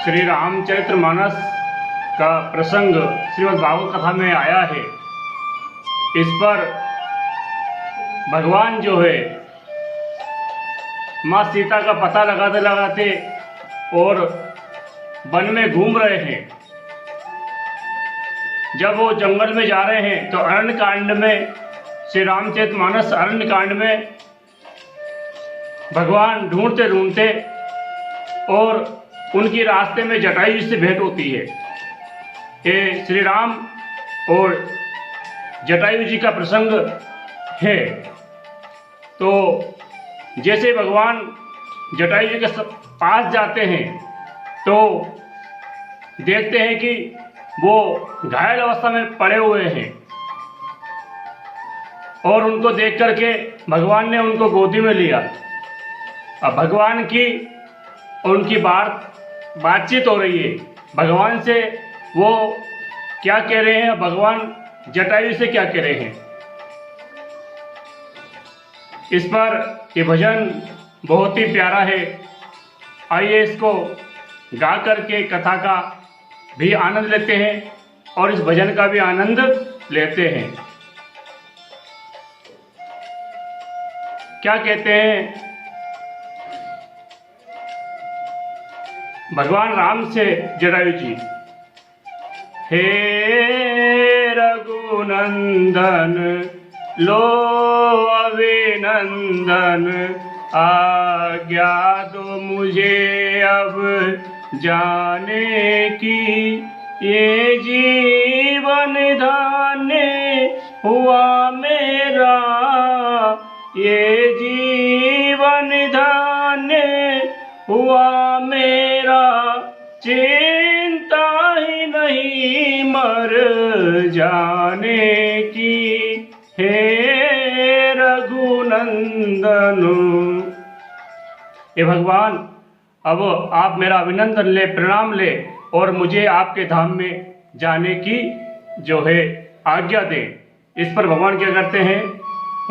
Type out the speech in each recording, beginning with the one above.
श्री रामचरितमानस का प्रसंग श्रीमद् भागवत कथा में आया है। इस पर भगवान जो है माँ सीता का पता लगाते लगाते और वन में घूम रहे हैं। जब वो जंगल में जा रहे हैं तो अरण्य कांड में, श्री रामचरितमानस अरण्य कांड में भगवान ढूंढते ढूंढते और उनकी रास्ते में जटायु से भेंट होती है। ये श्री राम और जटायु जी का प्रसंग है। तो जैसे भगवान जटायु जी के पास जाते हैं तो देखते हैं कि वो घायल अवस्था में पड़े हुए हैं और उनको देख करके भगवान ने उनको गोदी में लिया। अब भगवान की और उनकी बातचीत हो रही है। भगवान से वो क्या कह रहे हैं, भगवान जटायु से क्या कह रहे हैं। इस पर ये भजन बहुत ही प्यारा है। आइए इसको गा करके कथा का भी आनंद लेते हैं और इस भजन का भी आनंद लेते हैं। क्या कहते हैं भगवान राम से जटायु जी, हे रघुनंदन लो अभिनंदन, आज्ञा दो मुझे अब जाने की, ये जीवन धन्य हुआ मेरा, ये जीवन धन्य हुआ मेरा, चिंता ही नहीं मर जाने की, हे रघुनंदन। हे भगवान, अब आप मेरा अभिनंदन ले, प्रणाम ले और मुझे आपके धाम में जाने की जो है आज्ञा दें। इस पर भगवान क्या करते हैं,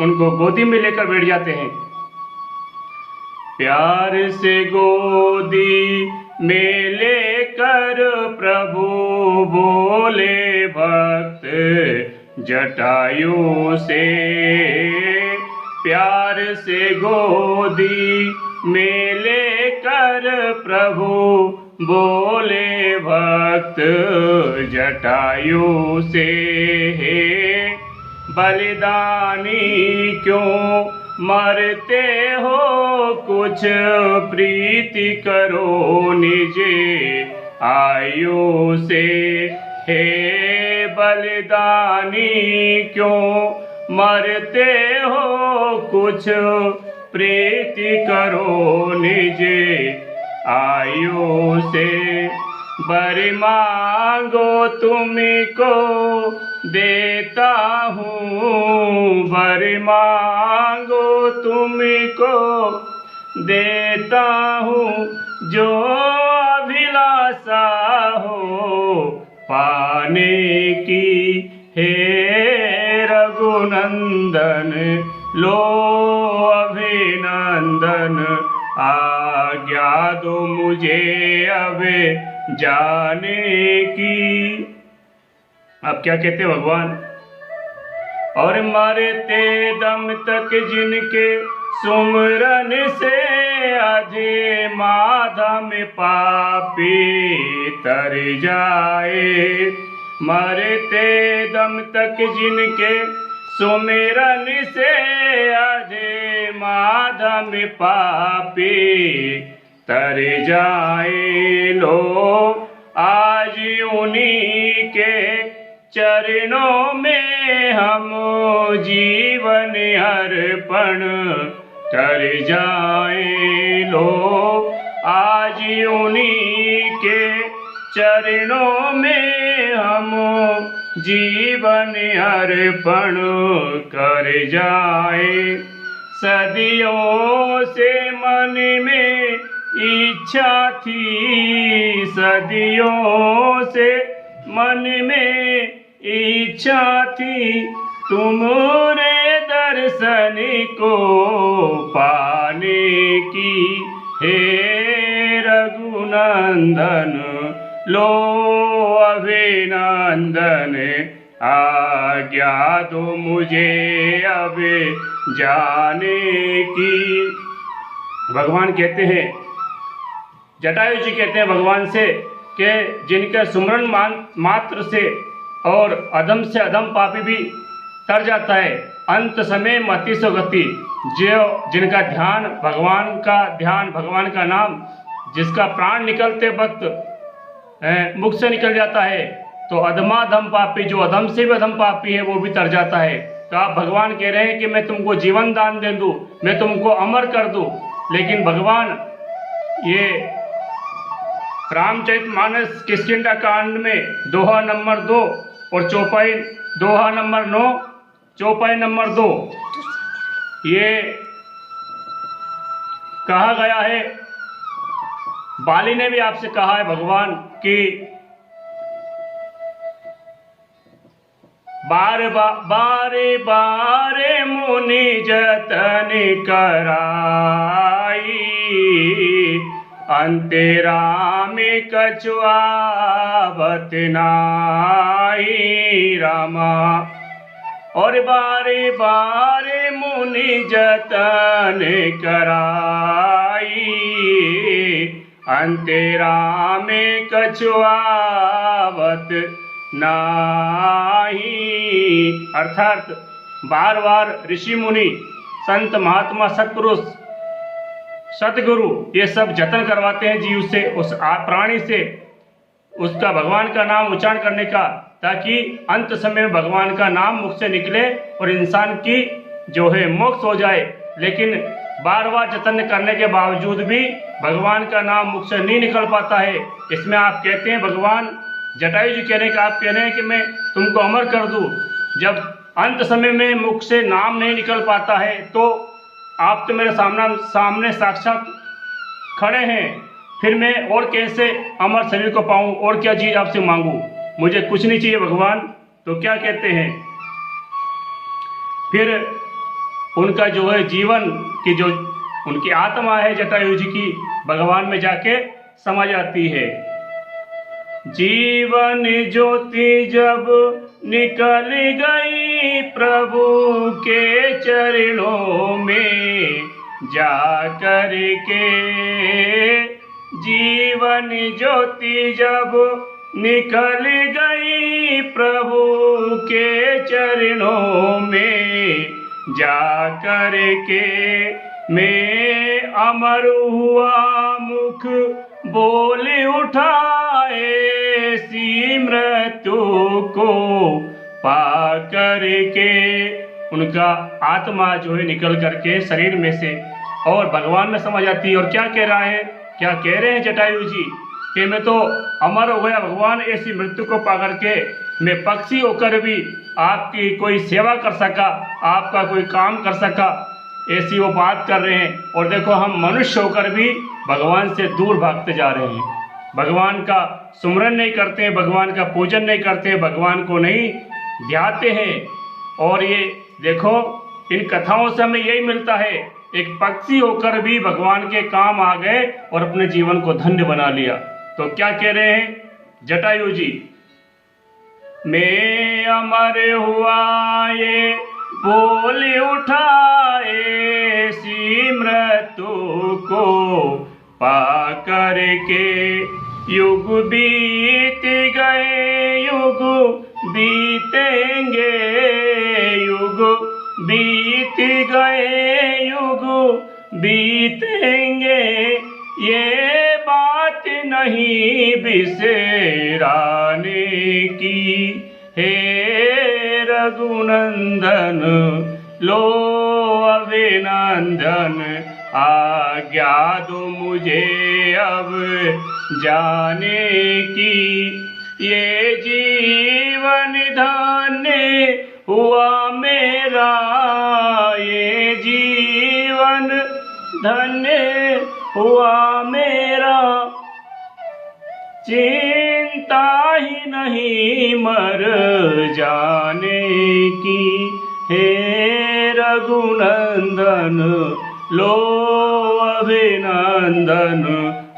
उनको गोदी में लेकर बैठ जाते हैं। प्यार से गोदी में लेकर प्रभु बोले भक्त जटायु से, प्यार से गोदी में लेकर प्रभु बोले भक्त जटायु से, हे बलिदानी क्यों मरते हो, कुछ प्रीति करो निजे आयु से, हे बलिदानी क्यों मरते हो, कुछ प्रीति करो निजे आयु से, वर मांगो तुम्ही को देता हूँ, वर मांगो तुम्ही को देता हूँ, जो अभिलाषा हो पाने की, हे रघुनंदन लो अभिनंदन, आज्ञा दो मुझे अब जाने की। अब क्या कहते भगवान, और मरते दम तक जिनके सुमरन से अधे माधा में पापी तर जाए, मरते दम तक जिनके सुमिरन से अधे माधा में पापी तर जाए, लो आज उन्हीं के चरणों में हम जीवन अर्पण कर जाए, लो आज उन्हीं के चरणों में हम जीवन अर्पण कर जाए। सदियों से मन में इच्छा थी, सदियों से मन में इच्छा थी, तुम्हारे दर्शन को पाने की, हे रघुनंदन लो अभिनंदन, आज्ञा दो मुझे अब जाने की। भगवान कहते हैं, जटायु जी कहते हैं भगवान से कि जिनके सुमरन मात्र से और अधम से अधम पापी भी तर जाता है, अंत समय मति सो गति। जो जिनका ध्यान भगवान का नाम, जिसका प्राण निकलते वक्त मुख से निकल जाता है, तो अधमाधम पापी, जो अधम से भी अधम पापी है, वो भी तर जाता है। तो आप भगवान कह रहे हैं कि मैं तुमको जीवन दान दे दूं, मैं तुमको अमर कर दूं, लेकिन भगवान ये रामचरितमानस किष्किंधा कांड में दोहा नंबर 2 और चौपाई, दोहा नंबर 9 चौपाई नंबर 2 ये कहा गया है। बाली ने भी आपसे कहा है भगवान कि बारे बारे मुनि जतन कराई, अंतेरा में कछुआवत नाई रामा। और बारे बारे मुनि जतन कराई, अंतेरा में कछुआवत नाही। अर्थात बार बार ऋषि मुनि, संत महात्मा, सत्पुरुष, सतगुरु ये सब जतन करवाते हैं जीव से, उस प्राणी से, उसका भगवान का नाम उच्चारण करने का, ताकि अंत समय में भगवान का नाम मुख से निकले और इंसान की जो है मोक्ष हो जाए। लेकिन बार बार जतन करने के बावजूद भी भगवान का नाम मुख से नहीं निकल पाता है। इसमें आप कहते हैं भगवान, जटायु जी कह रहे हैं कि आप कह रहे हैं कि मैं तुमको अमर कर दूं। जब अंत समय में मुख से नाम नहीं निकल पाता है, तो आप तो मेरे सामने साक्षात खड़े हैं, फिर मैं और कैसे अमर शरीर को पाऊं, और क्या चीज़ आपसे मांगूं? मुझे कुछ नहीं चाहिए भगवान। तो क्या कहते हैं, फिर उनका जो है जीवन की जो उनकी आत्मा है जटायु जी की, भगवान में जाके समा जाती है। जीवन ज्योति जब निकल गई प्रभु के चरणों में जा कर के, जीवन ज्योति जब निकल गई प्रभु के चरणों में जा कर के, मैं अमर हुआ मुख बोल उठाए सी मृत्यु को पा कर के। उनका आत्मा जो है निकल करके शरीर में से और भगवान में समा जाती है। और क्या कह रहा है, क्या कह रहे हैं जटायु जी कि मैं तो अमर हो गया भगवान, ऐसी मृत्यु को पा करके मैं पक्षी होकर भी आपकी कोई सेवा कर सका, आपका कोई काम कर सका, ऐसी वो बात कर रहे हैं। और देखो हम मनुष्य होकर भी भगवान से दूर भागते जा रहे हैं, भगवान का सुमरन नहीं करते हैं, भगवान का पूजन नहीं करते हैं, भगवान को नहीं ध्याते हैं। और ये देखो इन कथाओं से हमें यही मिलता है, एक पक्षी होकर भी भगवान के काम आ गए और अपने जीवन को धन्य बना लिया। तो क्या कह रहे हैं जटायु जी, मैं अमर हुआ ये बोल उठाए सी मृत्यु को पा कर के, युग बीत गए युग बीतेंगे, युग बीत गए युग बीतेंगे, ये बात नहीं बिसराने की। हे रघुनंदन लो अभिनंदन, आज्ञा दो मुझे अब जाने की। ये जीवन धन्य हुआ मेरा, ये जीवन धन्य हुआ मेरा, चिंता ही नहीं मर जाने की। हे रघुनंदन लो अभिनंदन,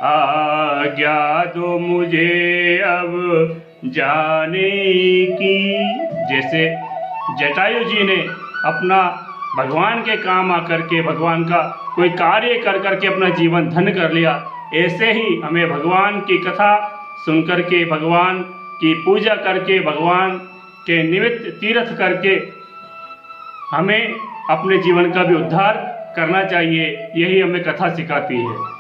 आज्ञा दो मुझे अब जाने की। जैसे जटायु जी ने अपना भगवान के काम आकर के भगवान का कोई कार्य कर करके अपना जीवन धन्य कर लिया, ऐसे ही हमें भगवान की कथा सुन करके, भगवान की पूजा करके, भगवान के निमित्त तीर्थ करके हमें अपने जीवन का भी उद्धार करना चाहिए। यही हमें कथा सिखाती है।